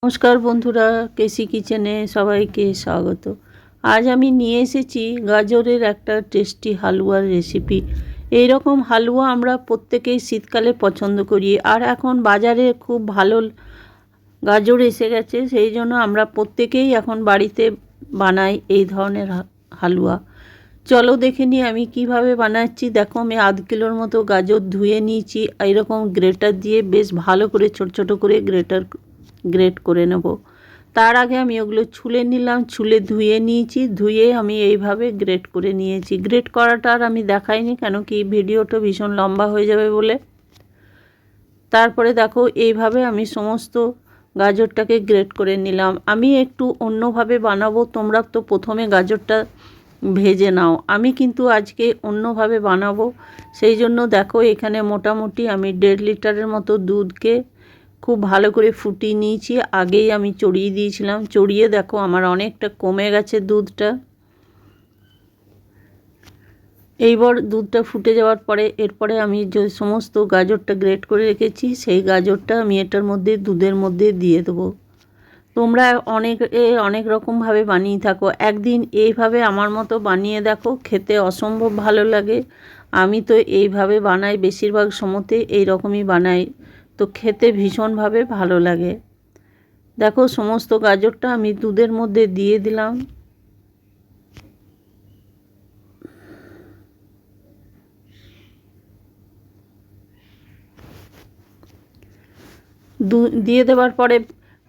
নমস্কার বন্ধুরা, কেসি কিচেনে সবাইকে স্বাগত। আজ আমি নিয়ে এসেছি গাজরের একটা টেস্টি হালুয়ার রেসিপি। এই রকম হালুয়া আমরা প্রত্যেকেই শীতকালে পছন্দ করি, আর এখন বাজারে খুব ভালো গাজর এসে গেছে, সেই জন্য আমরা প্রত্যেকেই এখন বাড়িতে বানাই এই ধরনের হালুয়া। চলো দেখে নিই আমি কিভাবে বানাচ্ছি। দেখো, আমি আধ কিলোর মতো গাজর ধুয়ে নিয়েছি। এইরকম গ্রেটার দিয়ে বেশ ভালো করে ছোট ছোট করে গ্রেট করে নেব। তার আগে আমি ওগুলো ছুলে নিলাম, ছুলে ধুয়ে নিয়েছি, ধুয়ে আমি এইভাবে গ্রেট করে নিয়েছি। গ্রেট করাটা আর আমি দেখাইনি, কেন কি ভিডিওটা ভীষণ লম্বা হয়ে যাবে বলে। তারপরে দেখো, এইভাবে আমি সমস্ত গাজরটাকে গ্রেট করে নিলাম। আমি একটু অন্যভাবে বানাবো, তোমরা তো প্রথমে গাজরটা ভেজে নাও। আমি কিন্তু আজকে অন্যভাবে বানাবো, সেই জন্য দেখো এখানে মোটামুটি আমি 1.5 লিটারের মতো দুধকে খুব ভালো করে ফুটিয়ে নিয়েছি। আগেই আমি চড়িয়ে দিয়েছিলাম, চড়িয়ে দেখো আমার অনেকটা কমে গেছে দুধটা। এইবার দুধটা ফুটে যাওয়ার পরে এরপরে আমি যে সমস্ত গাজরটা গ্রেট করে রেখেছি সেই গাজরটা আমি এটার মধ্যে দুধের মধ্যে দিয়ে দেবো। তোমরা অনেক রকমভাবে বানিয়ে থাকো, একদিন এইভাবে আমার মতো বানিয়ে দেখো, খেতে অসম্ভব ভালো লাগে। আমি তো এইভাবে বানাই, বেশিরভাগ সময়তে এই রকমই বানাই, তো খেতে ভীষণভাবে ভালো লাগে। দেখো সমস্ত গাজরটা আমি দুধের মধ্যে দিয়ে দিলাম। দিয়ে দেওয়ার পরে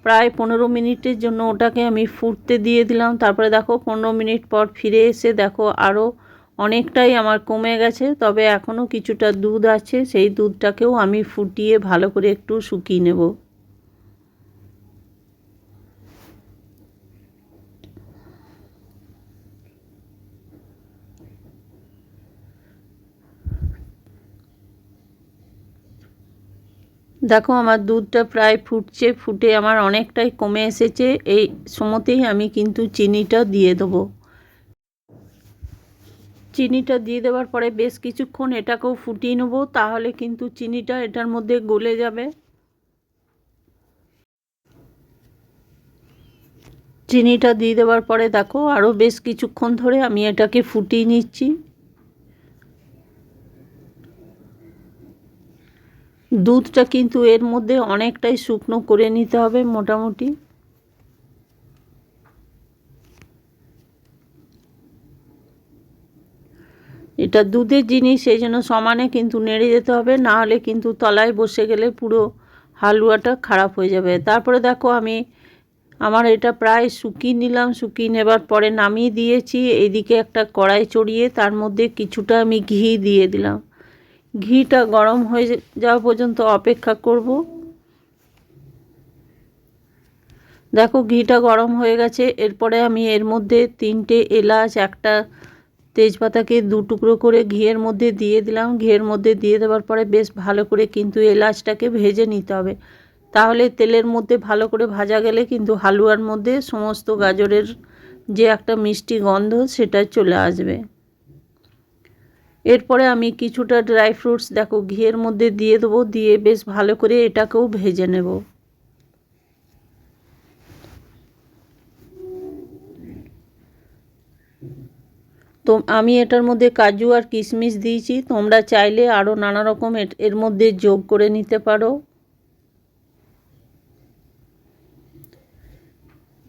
প্রায় 15 মিনিটের জন্য ওটাকে আমি ফুটতে দিয়ে দিলাম। তারপরে দেখো 15 মিনিট পর ফিরে এসে দেখো আরও অনেকটাই আমার কমে গেছে, তবে এখনও কিছুটা দুধ আছে। সেই দুধটাকেও আমি ফুটিয়ে ভালো করে একটু শুকিয়ে নেব। দেখো আমার দুধটা প্রায় ফুটছে, ফুটে আমার অনেকটাই কমে এসেছে। এই সময়তেই আমি কিন্তু চিনিটা দিয়ে দেবো। চিনিটা দিয়ে দেওয়ার পরে বেশ কিছুক্ষণ এটাকেও ফুটিয়ে নেবো, তাহলে কিন্তু চিনিটা এটার মধ্যে গলে যাবে। চিনিটা দিয়ে দেওয়ার পরে দেখো আরও বেশ কিছুক্ষণ ধরে আমি এটাকে ফুটিয়ে নিচ্ছি। দুধটা কিন্তু এর মধ্যে অনেকটাই শুকনো করে নিতে হবে মোটামুটি। এটা দুধের জিনিস, সেই জন্য সমানে কিন্তু নেড়ে যেতে হবে, না হলে কিন্তু তলায় বসে গেলে পুরো হালুয়াটা খারাপ হয়ে যাবে। তারপরে দেখো আমার এটা প্রায় শুকিয়ে নিলাম, শুকিয়ে নেবার পরে নামিয়ে দিয়েছি। এইদিকে একটা কড়াই চড়িয়ে তার মধ্যে কিছুটা আমি ঘি দিয়ে দিলাম। ঘিটা গরম হয়ে যাওয়া পর্যন্ত অপেক্ষা করব। দেখো ঘিটা গরম হয়ে গেছে। এরপরে আমি এর মধ্যে 3টে এলাচ, একটা তেজপাতাকে 2 টুকরো করে ঘিয়ের মধ্যে দিয়ে দিলাম। ঘিয়ের মধ্যে দিয়ে দেওয়ার পরে বেশ ভালো করে কিন্তু এলাচটাকে ভেজে নিতে হবে, তাহলে তেলের মধ্যে ভালো করে ভাজা গেলে কিন্তু হালুয়ার মধ্যে সমস্ত গাজরের যে একটা মিষ্টি গন্ধ সেটা চলে আসবে। এরপরে আমি কিছুটা ড্রাই ফ্রুটস দেখো ঘিয়ের মধ্যে দিয়ে দেবো, দিয়ে বেশ ভালো করে এটাকেও ভেজে নেব। তো আমি এটার মধ্যে কাজু আর কিশমিশ দিয়েছি, তোমরা চাইলে আরও নানা রকম এর মধ্যে যোগ করে নিতে পারো।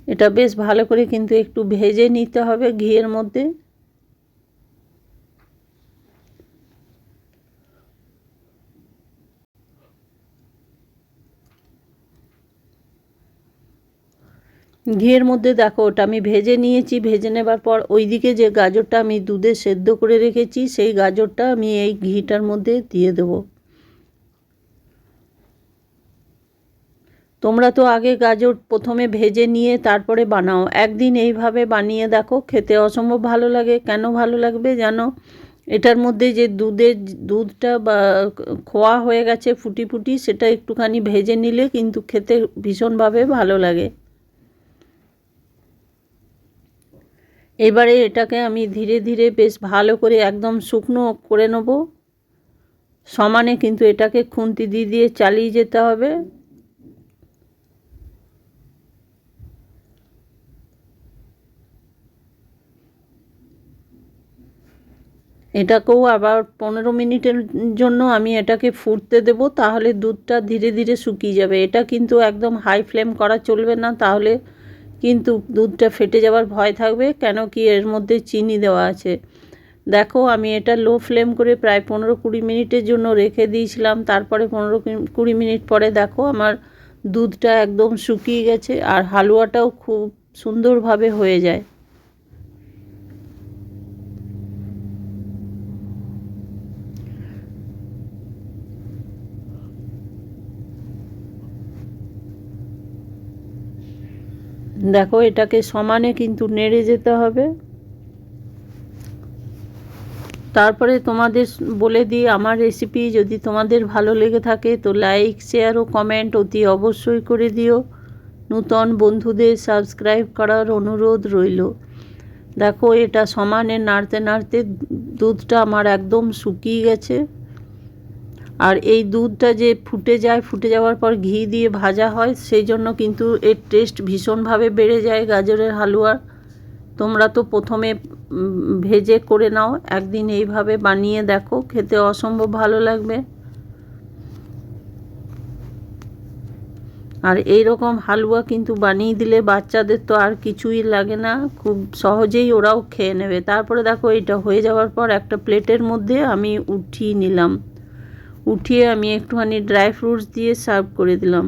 এটা বেশ ভালো করে কিন্তু একটু ভেজে নিতে হবে ঘিয়ের মধ্যে। ঘিয়ের মধ্যে দেখো ওটা আমি ভেজে নিয়েছি। ভেজে নেবার পর ওইদিকে যে গাজরটা আমি দুধে সেদ্ধ করে রেখেছি সেই গাজরটা আমি এই ঘিটার মধ্যে দিয়ে দেবো। তোমরা তো আগে গাজর প্রথমে ভেজে নিয়ে তারপরে বানাও, একদিন এইভাবে বানিয়ে দেখো, খেতে অসম্ভব ভালো লাগে। কেন ভালো লাগবে জানো? এটার মধ্যে যে দুধটা বা খোয়া হয়ে গেছে ফুটি ফুটি, সেটা একটুখানি ভেজে নিলে কিন্তু খেতে ভীষণভাবে ভালো লাগে। এবারে এটাকে আমি ধীরে ধীরে বেশ ভালো করে একদম শুকনো করে নেব। সমানে কিন্তু এটাকে খুন্তি দিয়ে দিয়ে চালিয়ে যেতে হবে। এটাকেও আবার 15 মিনিটের জন্য আমি এটাকে ফুটতে দেব, তাহলে দুধটা ধীরে ধীরে শুকিয়ে যাবে। এটা কিন্তু একদম হাই ফ্লেম করা চলবে না, তাহলে কিন্তু দুধটা ফেটে যাওয়ার ভয় থাকবে, কেন কি এর মধ্যে চিনি দেওয়া আছে। দেখো আমি এটা লো ফ্লেম করে প্রায় 15-20 মিনিটের জন্য রেখে দিয়েছিলাম। তারপরে 15-20 মিনিট পরে দেখো আমার দুধটা একদম শুকিয়ে গেছে, আর হালুয়াটাও খুব সুন্দরভাবে হয়ে যায়। দেখো এটাকে সমানে কিন্তু নেড়ে যেতে হবে। তারপরে তোমাদের বলে দিই, আমার রেসিপি যদি তোমাদের ভালো লেগে থাকে তো লাইক, শেয়ার ও কমেন্ট অতি অবশ্যই করে দিও। নূতন বন্ধুদের সাবস্ক্রাইব করার অনুরোধ রইল। দেখো এটা সমানে নাড়তে নাড়তে দুধটা আমার একদম শুকিয়ে গেছে। আর এই দুধটা যে ফুটে যায়, ফুটে যাওয়ার পর ঘি দিয়ে ভাজা হয়, সেই জন্য কিন্তু এর টেস্ট ভীষণভাবে বেড়ে যায় গাজরের হালুয়ার। তোমরা তো প্রথমে ভেজে করে নাও, একদিন এইভাবে বানিয়ে দেখো, খেতে অসম্ভব ভালো লাগবে। আর এই রকম হালুয়া কিন্তু বানিয়ে দিলে বাচ্চাদের তো আর কিছুই লাগে না, খুব সহজেই ওরাও খেয়ে নেবে। তারপরে দেখো এটা হয়ে যাওয়ার পর একটা প্লেটের মধ্যে আমি উঠিয়ে নিলাম। উঠিয়ে আমি একটুখানি ড্রাই ফ্রুটস দিয়ে সার্ভ করে দিলাম।